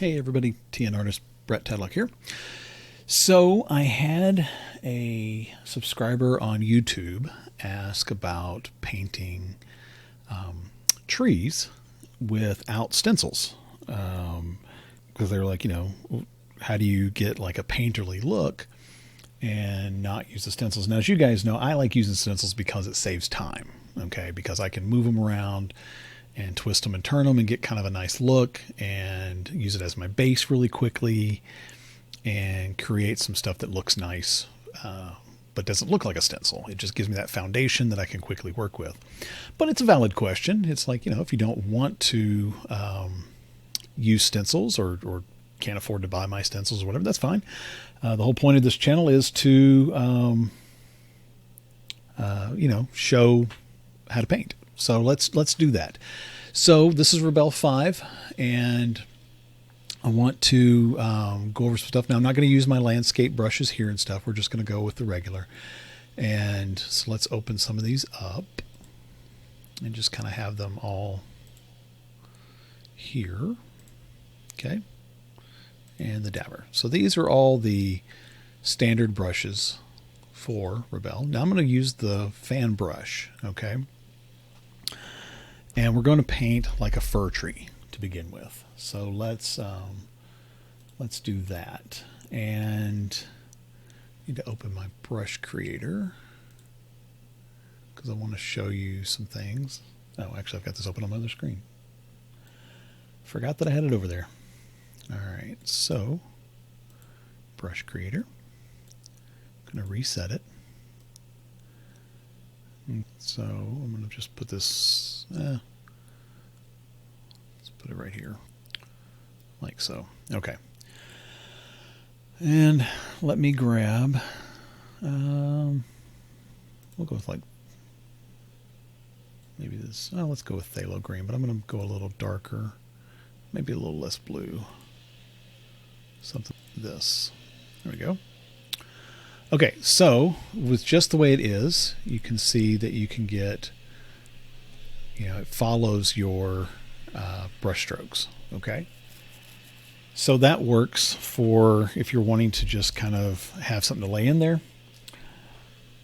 Hey everybody, TN artist Brett Tedlock here. So I had a subscriber on YouTube ask about painting trees without stencils, because they were like, how do you get like a painterly look and not use the stencils? Now, as you guys know, I like using stencils because it saves time. Okay, because I can move them around and twist them and turn them and get kind of a nice look and use it as my base really quickly and create some stuff that looks nice, but doesn't look like a stencil. It just gives me that foundation that I can quickly work with. But it's a valid question. It's like, if you don't want to use stencils or can't afford to buy my stencils or whatever, that's fine. The whole point of this channel is to, show how to paint. So let's do that. So this is Rebelle 5, and I want to go over some stuff. Now, I'm not going to use my landscape brushes here and stuff. We're just going to go with the regular. And so let's open some of these up and just kind of have them all here. Okay. And the dabber. So these are all the standard brushes for Rebelle. Now I'm going to use the fan brush. Okay. And we're going to paint like a fir tree to begin with. So let's do that. And I need to open my brush creator because I want to show you some things. Oh, actually, I've got this open on my other screen. Forgot that I had it over there. All right, so brush creator. I'm going to reset it. So I'm going to just put this, let's put it right here, like so. Okay. And let me grab, we'll go with like, maybe this, let's go with phthalo green, but I'm going to go a little darker, maybe a little less blue, something like this. There we go. Okay, so with just the way it is, you can see that you can get, it follows your brush strokes, okay? So that works for if you're wanting to just kind of have something to lay in there.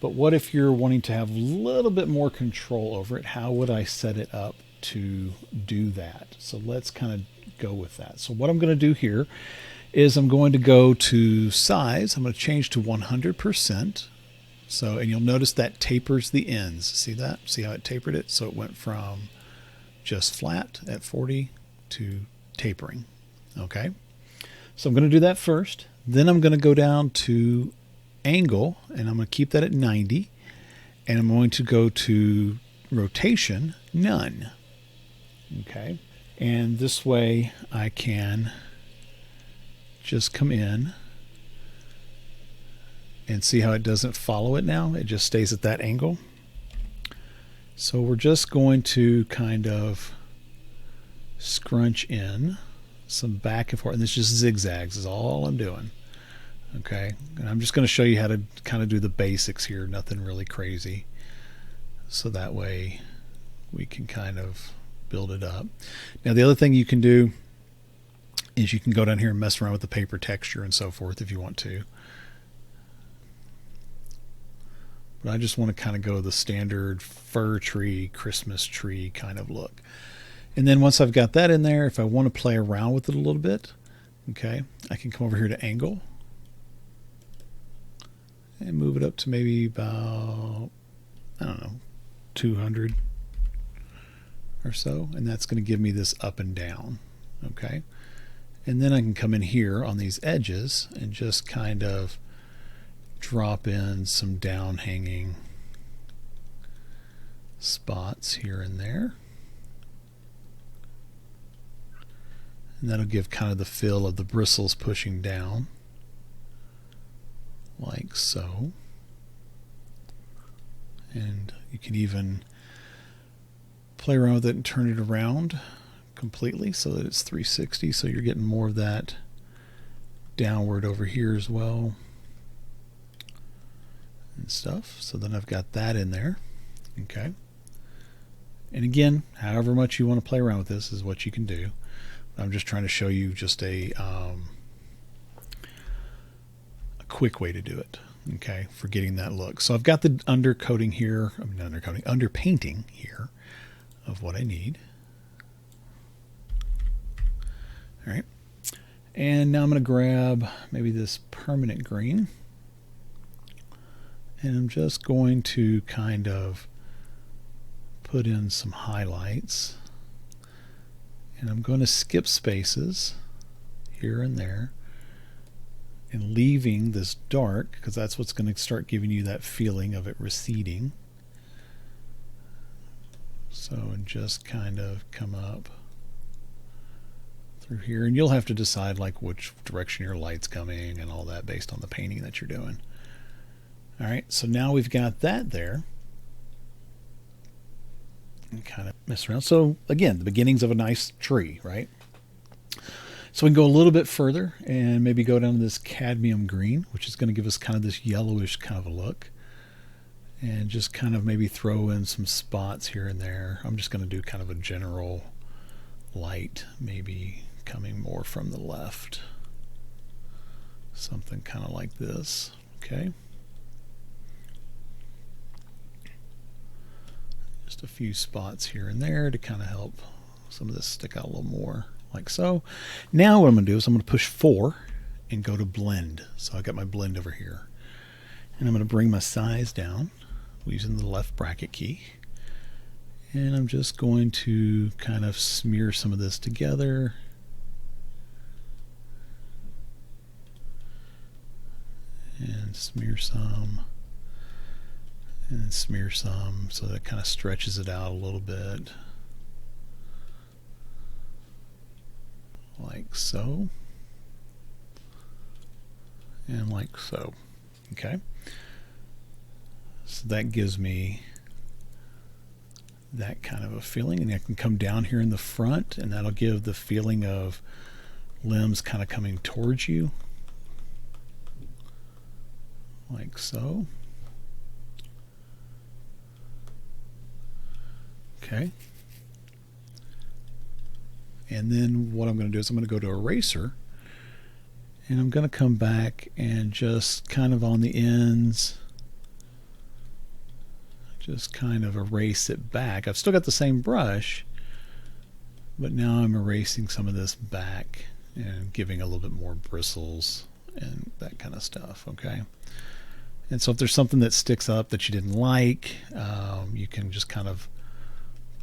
But what if you're wanting to have a little bit more control over it? How would I set it up to do that? So let's kind of go with that. So what I'm going to do here is I'm going to go to size. I'm going to change to 100%. So, and you'll notice that tapers the ends. See that? See how it tapered it? So it went from just flat at 40 to tapering. Okay. So I'm going to do that first. Then I'm going to go down to angle, and I'm going to keep that at 90. And I'm going to go to rotation, none. Okay. And this way I can just come in and see how it doesn't follow it now. It just stays at that angle. So we're just going to kind of scrunch in some back and forth, and this just zigzags is all I'm doing. Okay, and I'm just going to show you how to kind of do the basics here, nothing really crazy, so that way we can kind of build it up. Now the other thing you can do is you can go down here and mess around with the paper texture and so forth if you want to. But I just want to kind of go the standard fir tree, Christmas tree kind of look. And then once I've got that in there, if I want to play around with it a little bit, okay, I can come over here to angle and move it up to maybe about, 200 or so. And that's going to give me this up and down. Okay. And then I can come in here on these edges and just kind of drop in some down hanging spots here and there. And that'll give kind of the feel of the bristles pushing down, like so. And you can even play around with it and turn it around completely so that it's 360, so you're getting more of that downward over here as well and stuff. So then I've got that in there. Okay, and again, however much you want to play around with this is what you can do. I'm just trying to show you just a quick way to do it, okay, for getting that look. So I've got the undercoating here, underpainting here of what I need. All right, and now I'm going to grab maybe this permanent green, and I'm just going to kind of put in some highlights, and I'm going to skip spaces here and there, and leaving this dark because that's what's going to start giving you that feeling of it receding. So, and just kind of come up through here, and you'll have to decide like which direction your light's coming and all that based on the painting that you're doing. All right, so now we've got that there. And kind of mess around. So again, the beginnings of a nice tree, right? So we can go a little bit further and maybe go down to this cadmium green, which is going to give us kind of this yellowish kind of a look. And just kind of maybe throw in some spots here and there. I'm just going to do kind of a general light, maybe coming more from the left. Something kind of like this, okay? Just a few spots here and there to kind of help some of this stick out a little more. Like so. Now what I'm going to do is I'm going to push 4 and go to blend. So I got my blend over here. And I'm going to bring my size down using the left bracket key. And I'm just going to kind of smear some of this together. And smear some. And smear some so that it kind of stretches it out a little bit. Like so, and like so, okay? So that gives me that kind of a feeling, and I can come down here in the front, and that'll give the feeling of limbs kind of coming towards you, like so. Okay. And then what I'm going to do is I'm going to go to eraser, and I'm going to come back and just kind of on the ends, just kind of erase it back. I've still got the same brush, but now I'm erasing some of this back and giving a little bit more bristles and that kind of stuff, okay? And so if there's something that sticks up that you didn't like, you can just kind of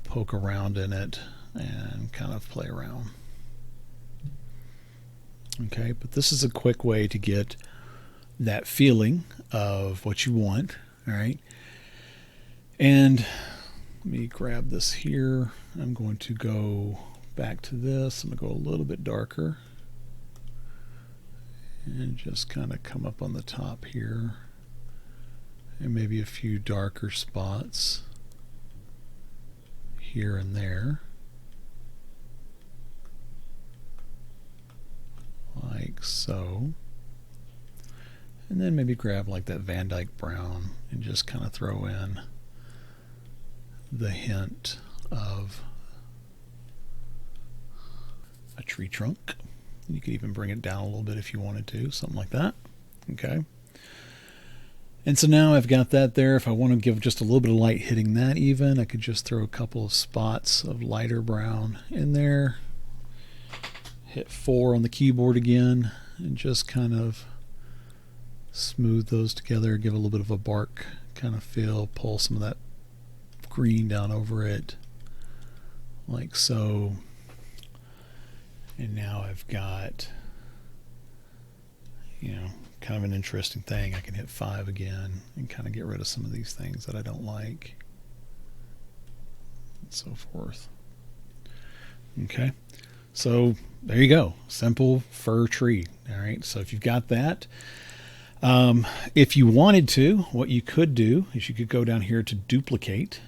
poke around in it and kind of play around. Okay, but this is a quick way to get that feeling of what you want. All right, and let me grab this here. I'm going to go back to this. I'm going to go a little bit darker and just kind of come up on the top here, and maybe a few darker spots here and there. Like so. And then maybe grab like that Van Dyke brown and just kind of throw in the hint of a tree trunk. You could even bring it down a little bit if you wanted to, something like that. Okay. And so now I've got that there. If I want to give just a little bit of light hitting that even, I could just throw a couple of spots of lighter brown in there. Hit 4 on the keyboard again and just kind of smooth those together, give a little bit of a bark kind of feel, pull some of that green down over it like so. And now I've got, you know, kind of an interesting thing. I can hit 5 again and kind of get rid of some of these things that I don't like and so forth. Okay, so there you go, simple fir tree. All right, so if you've got that, if you wanted to, what you could do is you could go down here to duplicate,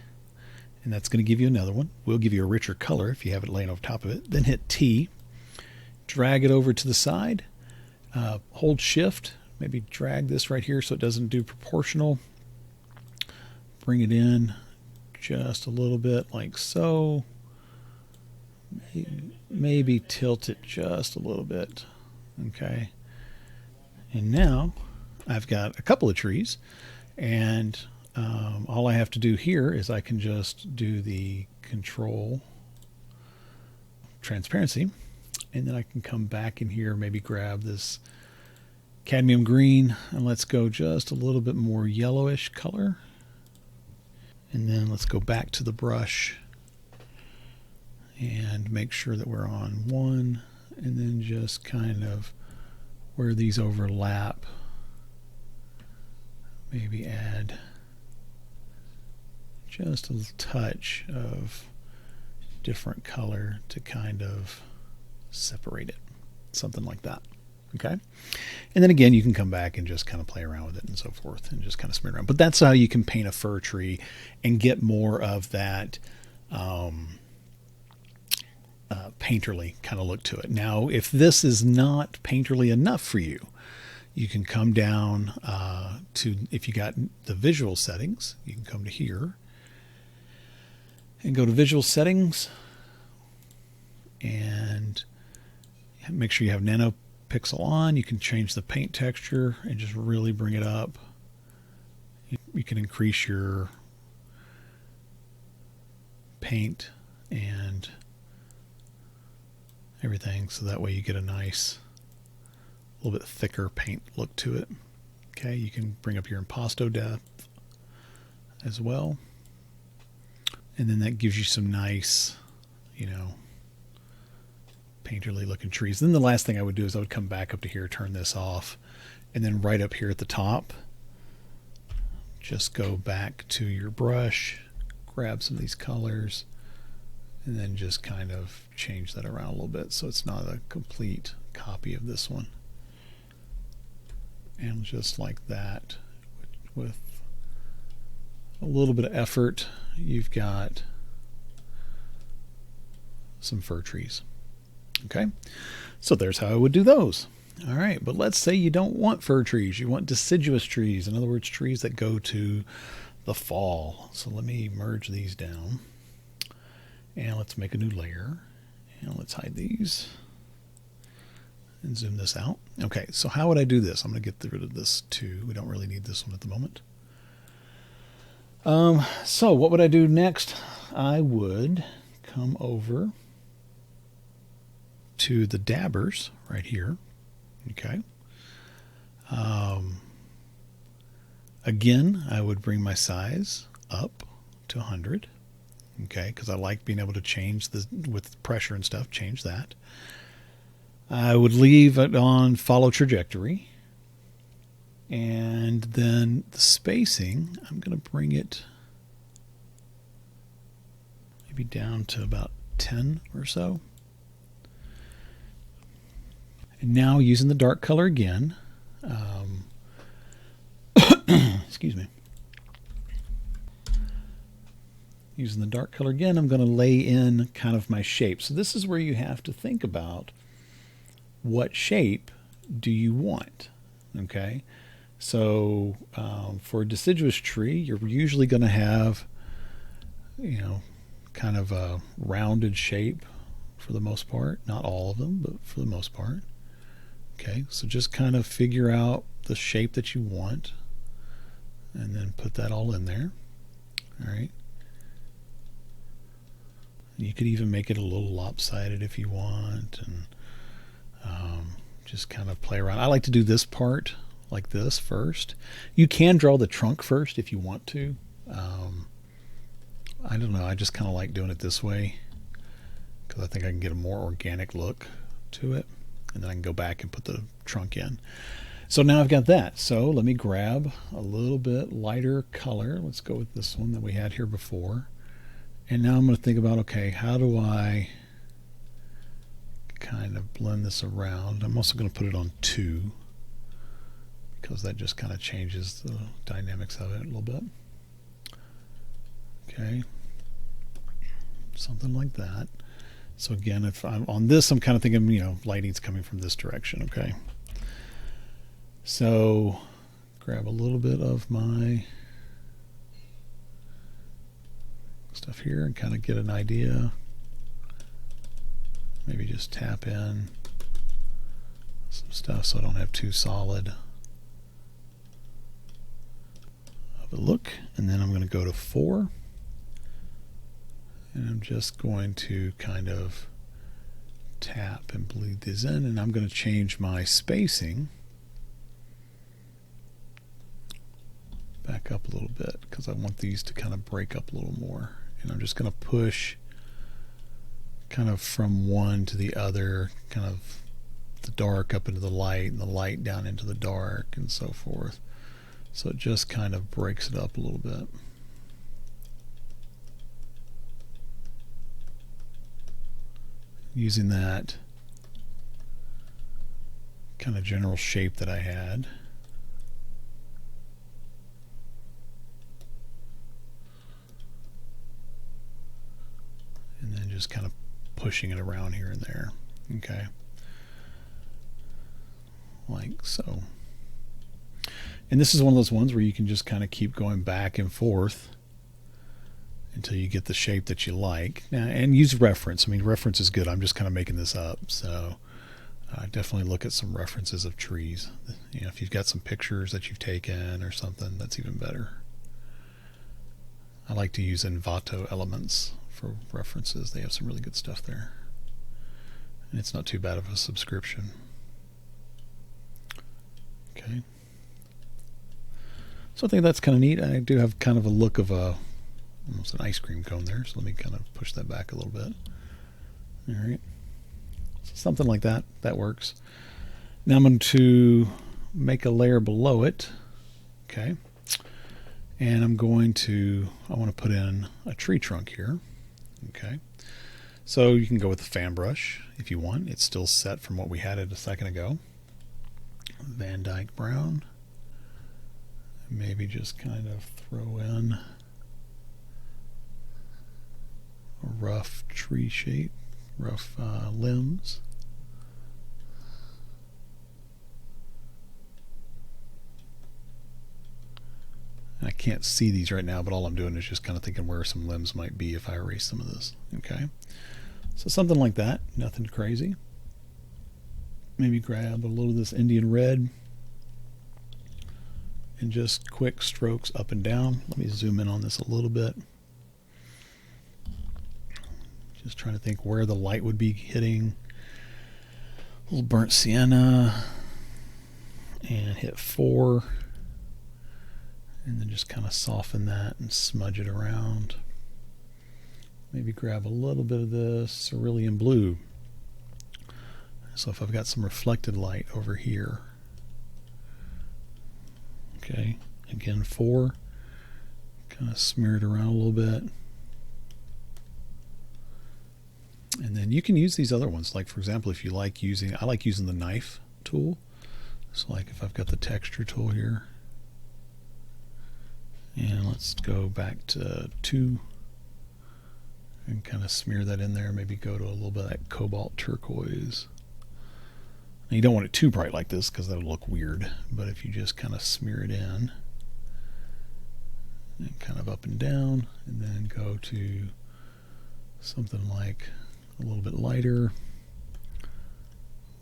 and that's going to give you another one. We'll give you a richer color if you have it laying over top of it. Then hit T, drag it over to the side, hold shift, maybe drag this right here so it doesn't do proportional, bring it in just a little bit like so, maybe tilt it just a little bit. Okay. And now I've got a couple of trees, and all I have to do here is I can just do the control transparency, and then I can come back in here, maybe grab this cadmium green, and let's go just a little bit more yellowish color. And then let's go back to the brush and make sure that we're on one, and then just kind of where these overlap, maybe add just a touch of different color to kind of separate it, something like that. Okay, and then again you can come back and just kind of play around with it and so forth and just kind of smear around. But that's how you can paint a fir tree and get more of that painterly kind of look to it. Now if this is not painterly enough for you, you can come down to, if you got the visual settings, you can come to here and go to visual settings and make sure you have nano pixel on. You can change the paint texture and just really bring it up. You can increase your paint and everything so that way you get a nice, a little bit thicker paint look to it. Okay, you can bring up your impasto depth as well, and then that gives you some nice, you know, painterly looking trees. Then the last thing I would do is I would come back up to here, turn this off, and then right up here at the top, just go back to your brush, grab some of these colors, and then just kind of change that around a little bit so it's not a complete copy of this one. And just like that, with a little bit of effort, you've got some fir trees. Okay, so there's how I would do those. All right, but let's say you don't want fir trees, you want deciduous trees, in other words trees that go to the fall. So let me merge these down and let's make a new layer, and let's hide these and zoom this out. Okay, so how would I do this? I'm going to get rid of this too. We don't really need this one at the moment. So what would I do next? I would come over to the dabbers right here. Okay. Again, I would bring my size up to 100. Okay, because I like being able to change the, with pressure and stuff, change that. I would leave it on follow trajectory. And then the spacing, I'm going to bring it maybe down to about 10 or so. And now using the dark color again, excuse me. Using the dark color again, I'm going to lay in kind of my shape. So this is where you have to think about what shape do you want. Okay, so for a deciduous tree, you're usually going to have, you know, kind of a rounded shape for the most part. Not all of them, but for the most part. Okay, so just kind of figure out the shape that you want and then put that all in there. All right. You could even make it a little lopsided if you want, and just kind of play around. I like to do this part like this first. You can draw the trunk first if you want to. I don't know, I just kind of like doing it this way because I think I can get a more organic look to it, and then I can go back and put the trunk in. So now I've got that. So let me grab a little bit lighter color. Let's go with this one that we had here before. And now I'm going to think about, okay, how do I kind of blend this around? I'm also going to put it on 2 because that just kind of changes the dynamics of it a little bit. Okay, something like that. So again, if I'm on this, I'm kind of thinking, you know, lighting's coming from this direction. Okay, so grab a little bit of my stuff here and kind of get an idea. Maybe just tap in some stuff so I don't have too solid of a look. And then I'm going to go to 4. And I'm just going to kind of tap and bleed these in, and I'm going to change my spacing back up a little bit because I want these to kind of break up a little more. And I'm just going to push kind of from one to the other, kind of the dark up into the light and the light down into the dark and so forth. So it just kind of breaks it up a little bit. Using that kind of general shape that I had. And then just kind of pushing it around here and there. Okay. Like so. And this is one of those ones where you can just kind of keep going back and forth until you get the shape that you like. Now, and use reference. I mean, reference is good. I'm just kind of making this up. So definitely look at some references of trees. You know, if you've got some pictures that you've taken or something, that's even better. I like to use Envato Elements for references. They have some really good stuff there. And it's not too bad of a subscription. Okay. So I think that's kind of neat. I do have kind of a look of almost an ice cream cone there, so let me kind of push that back a little bit. Alright, so something like that, that works. Now I'm going to make a layer below it, okay, and I want to put in a tree trunk here, okay. So you can go with the fan brush if you want. It's still set from what we had it a second ago. Van Dyke Brown, maybe just kind of throw in a rough tree shape, rough limbs. I can't see these right now, but all I'm doing is just kind of thinking where some limbs might be if I erase some of this. Okay, so something like that, nothing crazy. Maybe grab a little of this Indian red and just quick strokes up and down. Let me zoom in on this a little bit. Just trying to think where the light would be hitting. A little burnt sienna, and hit 4, and then just kind of soften that and smudge it around. Maybe grab a little bit of this cerulean blue. So if I've got some reflected light over here, okay, again 4, kind of smear it around a little bit. And then you can use these other ones, like for example, if you like using, I like using the knife tool. So like if I've got the texture tool here, and let's go back to 2 and kind of smear that in there. Maybe go to a little bit of that cobalt turquoise. Now you don't want it too bright like this because that'll look weird, but if you just kind of smear it in and kind of up and down, and then go to something like a little bit lighter,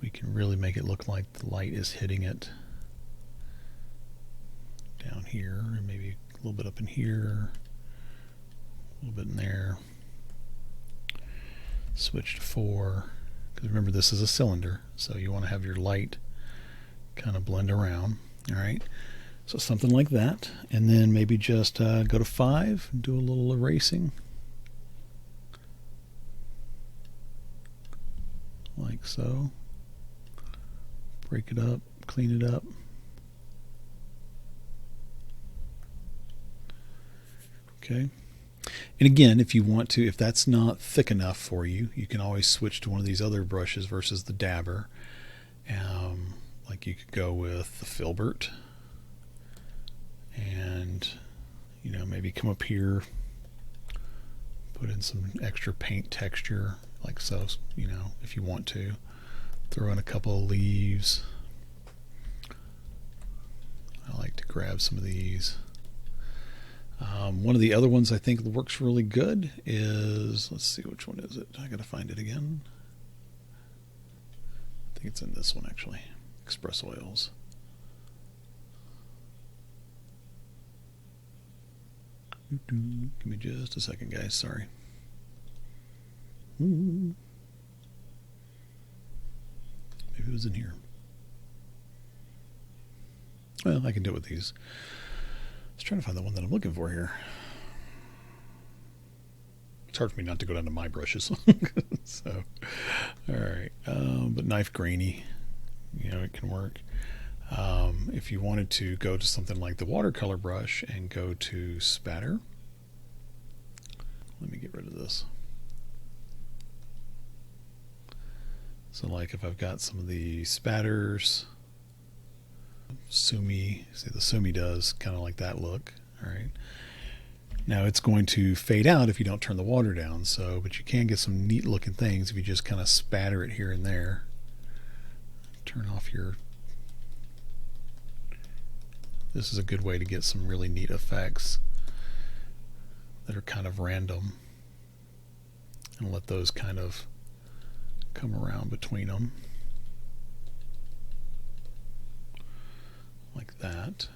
we can really make it look like the light is hitting it down here, and maybe a little bit up in here, a little bit in there. Switch to 4, because remember this is a cylinder, so you want to have your light kind of blend around. Alright, so something like that, and then maybe just go to 5, do a little erasing. Like so. Break it up, clean it up. Okay. And again, if you want to, if that's not thick enough for you, you can always switch to one of these other brushes versus the dabber. Like you could go with the filbert, and you know, maybe come up here, put in some extra paint texture, like so, you know, if you want to. Throw in a couple of leaves. I like to grab some of these. One of the other ones I think works really good is, let's see, which one is it? I gotta find it again. think it's in this one actually. Express oils. Give me just a second, guys. Sorry. Maybe it was in here. Well, I can do it with these. I was trying to find the one that I'm looking for here. It's hard for me not to go down to my brushes. So, all right. But knife grainy, you know, it can work. If you wanted to go to something like the watercolor brush and go to spatter, let me get rid of this. So like if I've got some of the spatters, Sumi, see the Sumi does kind of like that look. All right. Now it's going to fade out if you don't turn the water down. So, but you can get some neat looking things if you just kind of spatter it here and there. Turn off your. This is a good way to get some really neat effects that are kind of random, and let those kind of come around between them like that.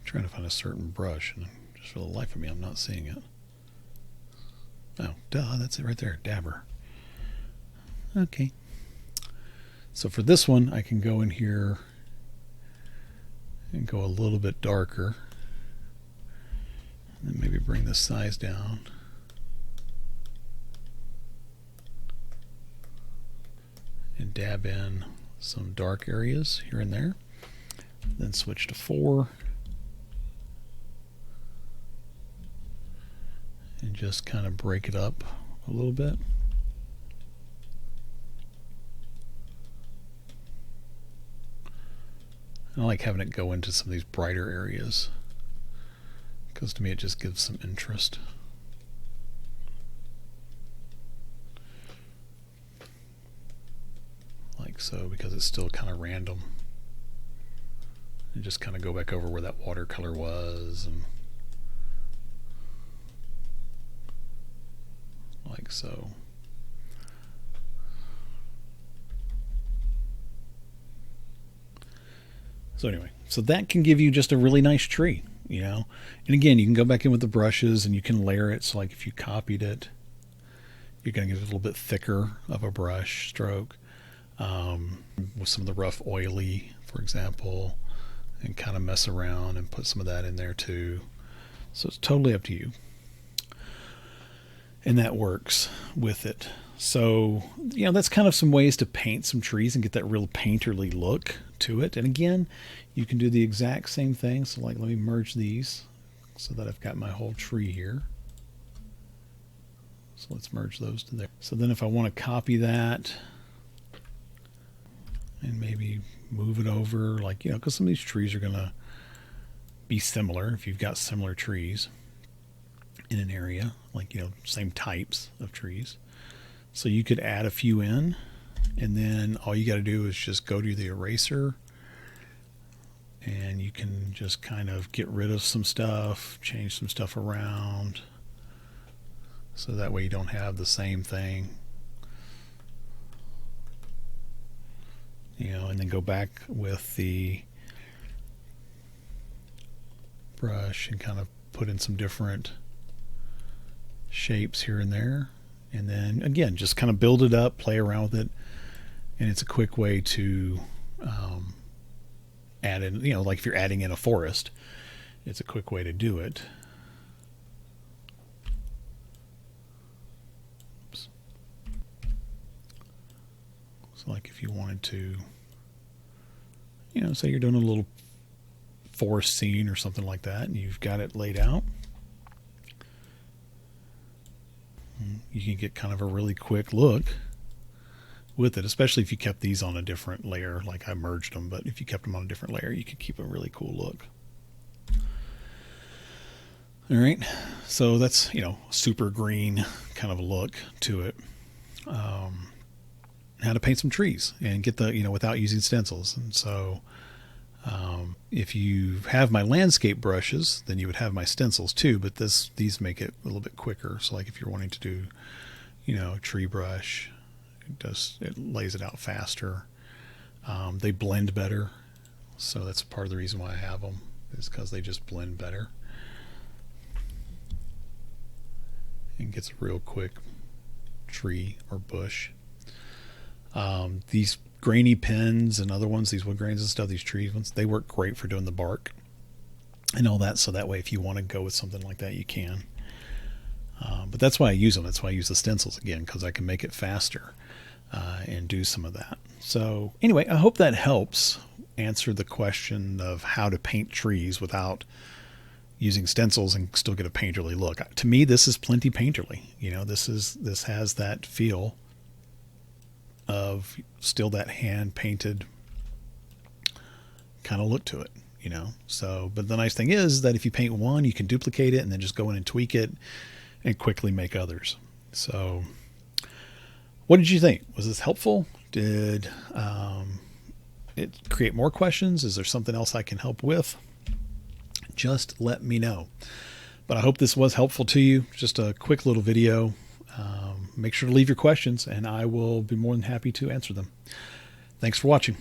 Trying to find a certain brush, and just for the life of me I'm not seeing it. Oh, duh, that's it right there, dabber. Okay, so for this one I can go in here and go a little bit darker, and then maybe bring the size down. And dab in some dark areas here and there. Then switch to 4. And just kind of break it up a little bit. I like having it go into some of these brighter areas, because to me it just gives some interest. Like so, because it's still kind of random. And just kind of go back over where that watercolor was, and like so. So anyway, so that can give you just a really nice tree, you know. And again, you can go back in with the brushes and you can layer it. So like if you copied it, you're going to get a little bit thicker of a brush stroke, with some of the rough oily, for example, and kind of mess around and put some of that in there too. So it's totally up to you. And that works with it. So, you know, that's kind of some ways to paint some trees and get that real painterly look to it. And again, you can do the exact same thing. So like, let me merge these so that I've got my whole tree here. So let's merge those to there. So then if I want to copy that and maybe move it over, like, you know, because some of these trees are going to be similar if you've got similar trees in an area, like, you know, same types of trees. So you could add a few in, and then all you got to do is just go to the eraser, and you can just kind of get rid of some stuff, change some stuff around, so that way you don't have the same thing, you know. And then go back with the brush and kind of put in some different shapes here and there, and then again just kind of build it up, play around with it. And it's a quick way to add in, you know, like if you're adding in a forest, it's a quick way to do it. Oops. So like if you wanted to, you know, say you're doing a little forest scene or something like that, and you've got it laid out, you can get kind of a really quick look with it, especially if you kept these on a different layer. Like I merged them, but if you kept them on a different layer, you could keep a really cool look. All right, so that's, you know, super green kind of a look to it. paint some trees and get the, without using stencils. And so if you have my landscape brushes, then you would have my stencils too, but these make it a little bit quicker. So like if you're wanting to do, tree brush, it lays it out faster. They blend better. So that's part of the reason why I have them, is because they just blend better. And gets a real quick tree or bush. These grainy pens and other ones, these wood grains and stuff, these tree ones, they work great for doing the bark and all that. So that way, if you want to go with something like that, you can. But that's why I use them. That's why I use the stencils again, because I can make it faster and do some of that. So anyway, I hope that helps answer the question of how to paint trees without using stencils and still get a painterly look. To me, this is plenty painterly. This has that feel of still that hand painted kind of look to it, So, but the nice thing is that if you paint one, you can duplicate it and then just go in and tweak it and quickly make others. So, what did you think? Was this helpful? Did it create more questions? Is there something else I can help with? Just let me know. But I hope this was helpful to you. Just a quick little video. Make sure to leave your questions and I will be more than happy to answer them. Thanks for watching.